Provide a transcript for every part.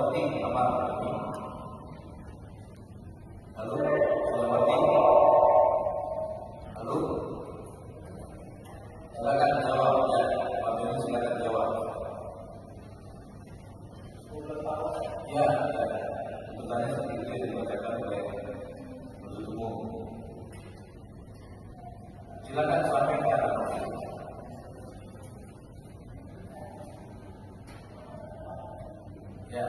Halo, selamat pagi. Halo, silakan jawab ya. Pak Beni silakan jawab. Ya, pertanyaan seperti itu dibacakan oleh penuntut umum. Silakan sampaikan. Ya,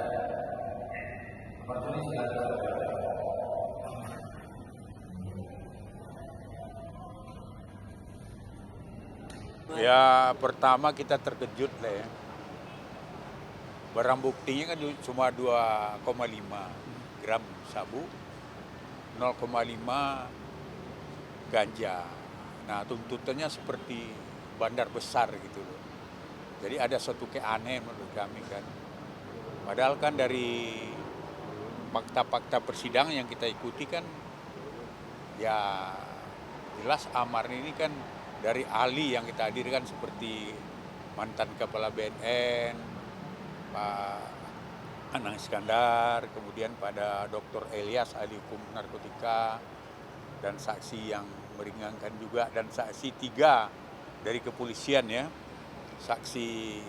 Pak Beni silakan. Ya, pertama kita terkejut lah ya. Barang buktinya kan cuma 2,5 gram sabu, 0,5 ganja. Nah, tuntutannya seperti bandar besar gitu loh. Jadi ada suatu keanehan menurut kami kan. Padahal kan dari fakta-fakta persidangan yang kita ikuti kan, ya jelas Amar ini kan dari ahli yang kita hadirkan seperti mantan Kepala BNN, Pak Anang Iskandar, kemudian pada Dr. Elias ahli hukum narkotika, dan saksi yang meringankan juga, dan saksi 3 dari kepolisian ya, saksi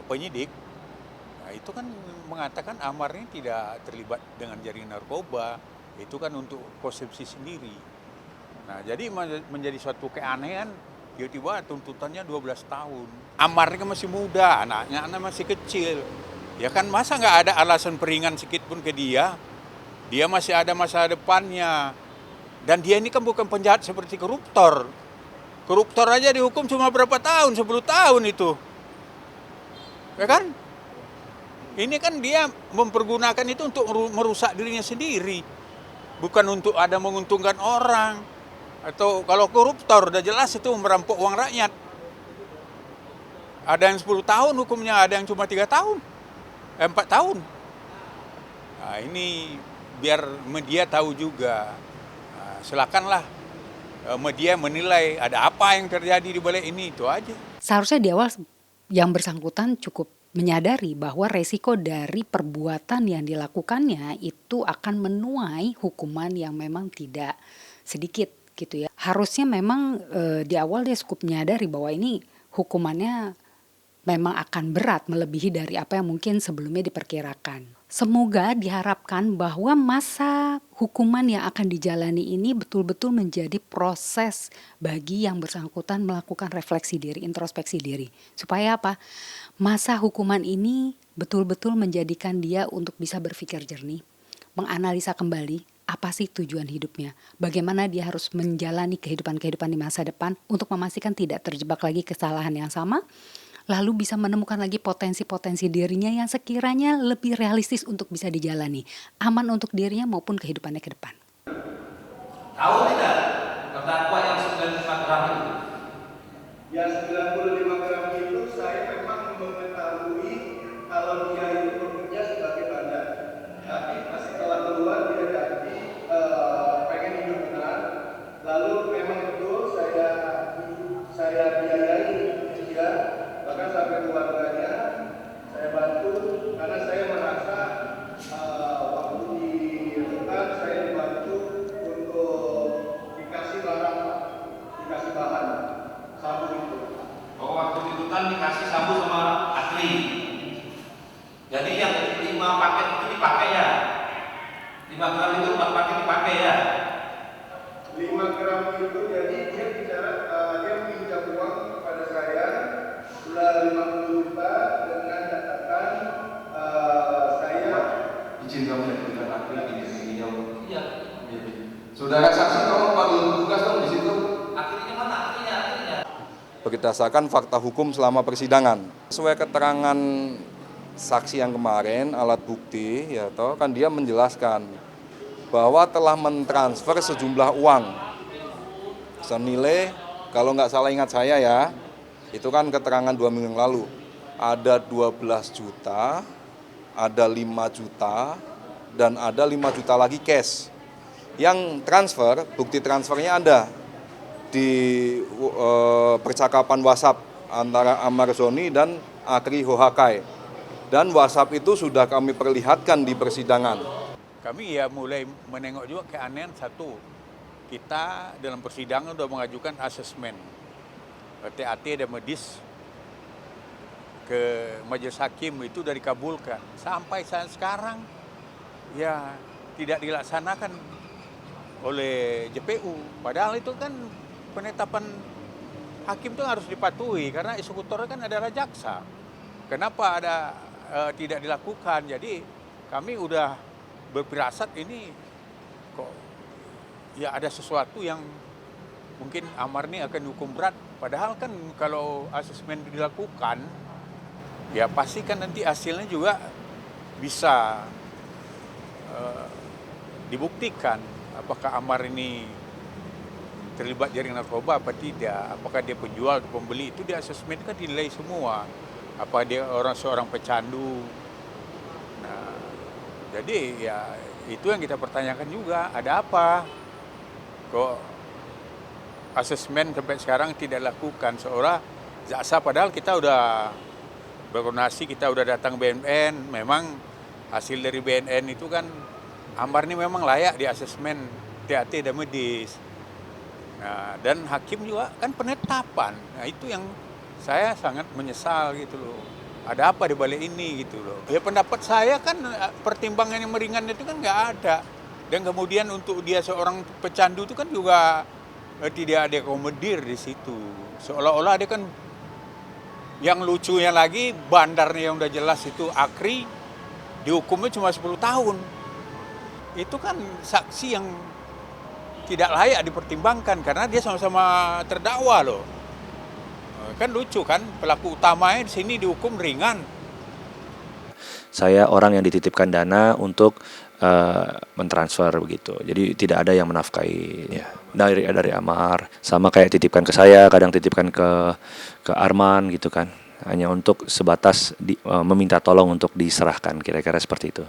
penyidik. Nah, itu kan mengatakan Amar ini tidak terlibat dengan jaringan narkoba, itu kan untuk konsumsi sendiri. Nah, jadi menjadi suatu keanehan, tiba-tiba tuntutannya 12 tahun. Amar kan masih muda, anak masih kecil. Ya kan masa nggak ada alasan peringan sedikit pun ke dia? Dia masih ada masa depannya. Dan dia ini kan bukan penjahat seperti koruptor. Koruptor aja dihukum cuma berapa tahun, 10 tahun itu. Ya kan? Ini kan dia mempergunakan itu untuk merusak dirinya sendiri. Bukan untuk ada menguntungkan orang. Atau kalau koruptor udah jelas itu merampok uang rakyat. Ada yang 10 tahun hukumnya, ada yang cuma 3 tahun, 4 tahun. Nah, ini biar media tahu juga. Nah, silakanlah media menilai ada apa yang terjadi di balik ini, itu aja. Seharusnya di awal yang bersangkutan cukup menyadari bahwa resiko dari perbuatan yang dilakukannya itu akan menuai hukuman yang memang tidak sedikit gitu ya. Harusnya memang di awal dia cukup menyadari bahwa ini hukumannya memang akan berat melebihi dari apa yang mungkin sebelumnya diperkirakan. Semoga diharapkan bahwa masa hukuman yang akan dijalani ini betul-betul menjadi proses bagi yang bersangkutan melakukan refleksi diri, introspeksi diri. Supaya apa? Masa hukuman ini betul-betul menjadikan dia untuk bisa berpikir jernih, menganalisa kembali apa sih tujuan hidupnya, bagaimana dia harus menjalani kehidupan di masa depan untuk memastikan tidak terjebak lagi kesalahan yang sama, lalu bisa menemukan lagi potensi-potensi dirinya yang sekiranya lebih realistis untuk bisa dijalani, aman untuk dirinya maupun kehidupannya ke depan. Tahu tidak terdakwa yang 95 gram itu? Yang 95 gram itu saya memang mengetahui kalau dia itu bekerja sebagai bandar. Tapi setelah keluar dia jadi pengen hidup benar. Lalu memang betul saya biayai dia, bahkan sampai keluarganya saya bantu karena saya merasa waktu di rutan saya dibantu untuk dikasih barang, dikasih bahan sabu itu. Oh, waktu di rutan dikasih sabu sama ahli. Jadi yang 5 paket itu dipakai ya? 5 gram itu 4 paket dipakai ya? 5 gram itu jadi dia bicara, dia minta uang kepada saya 50 juta dengan catatan saya Izin kamu ya, dengan ahli ini jauh. Iya. Saudara saksi, kamu panggil petugas dong di situ. Akhirnya mana? Akhirnya. Berdasarkan fakta hukum selama persidangan, sesuai keterangan saksi yang kemarin, alat bukti, ya toh, kan dia menjelaskan bahwa telah mentransfer sejumlah uang senilai, kalau nggak salah ingat saya ya, itu kan keterangan 2 minggu yang lalu, ada 12 juta, ada 5 juta, dan ada 5 juta lagi cash. Yang transfer, bukti transfernya ada di percakapan WhatsApp antara Amar Zoni dan Akri Hohakai. Dan WhatsApp itu sudah kami perlihatkan di persidangan. Kami ya mulai menengok juga keanehan satu. Kita dalam persidangan sudah mengajukan asesmen TAT dan medis ke majelis hakim, itu sudah dikabulkan. Sampai saat sekarang ya tidak dilaksanakan oleh JPU. Padahal itu kan penetapan hakim itu harus dipatuhi karena eksekutornya kan adalah jaksa. Kenapa tidak dilakukan? Jadi kami udah berfirasat ini kok ya ada sesuatu yang mungkin Amar ini akan dihukum berat. Padahal kan kalau asesmen dilakukan ya pasti kan nanti hasilnya juga bisa dibuktikan apakah Amar ini terlibat jaringan narkoba apa tidak, apakah dia penjual atau pembeli. Itu di asesmen kan dinilai semua. Apa dia seorang pecandu. Nah, jadi ya itu yang kita pertanyakan juga, ada apa kok asesmen sampai sekarang tidak lakukan, seolah jaksa, padahal kita udah berkoordinasi, kita udah datang BNN, memang hasil dari BNN itu kan Amar ini memang layak di asesmen TAT dan medis. Nah, dan hakim juga kan penetapan. Nah, itu yang saya sangat menyesal gitu loh. Ada apa di balik ini gitu loh. Ya pendapat saya kan pertimbangan yang meringan itu kan nggak ada. Dan kemudian untuk dia seorang pecandu itu kan juga tidak ada komedir di situ. Seolah-olah dia kan, yang lucunya lagi bandarnya yang udah jelas itu Akri dihukumnya cuma 10 tahun. Itu kan saksi yang tidak layak dipertimbangkan karena dia sama-sama terdakwa loh. Kan lucu kan, pelaku utamanya di sini dihukum ringan. Saya orang yang dititipkan dana untuk mentransfer begitu. Jadi tidak ada yang menafkahi ya. Dari Amar, sama kayak titipkan ke saya, kadang titipkan ke Arman gitu kan. Hanya untuk sebatas meminta tolong untuk diserahkan, kira-kira seperti itu.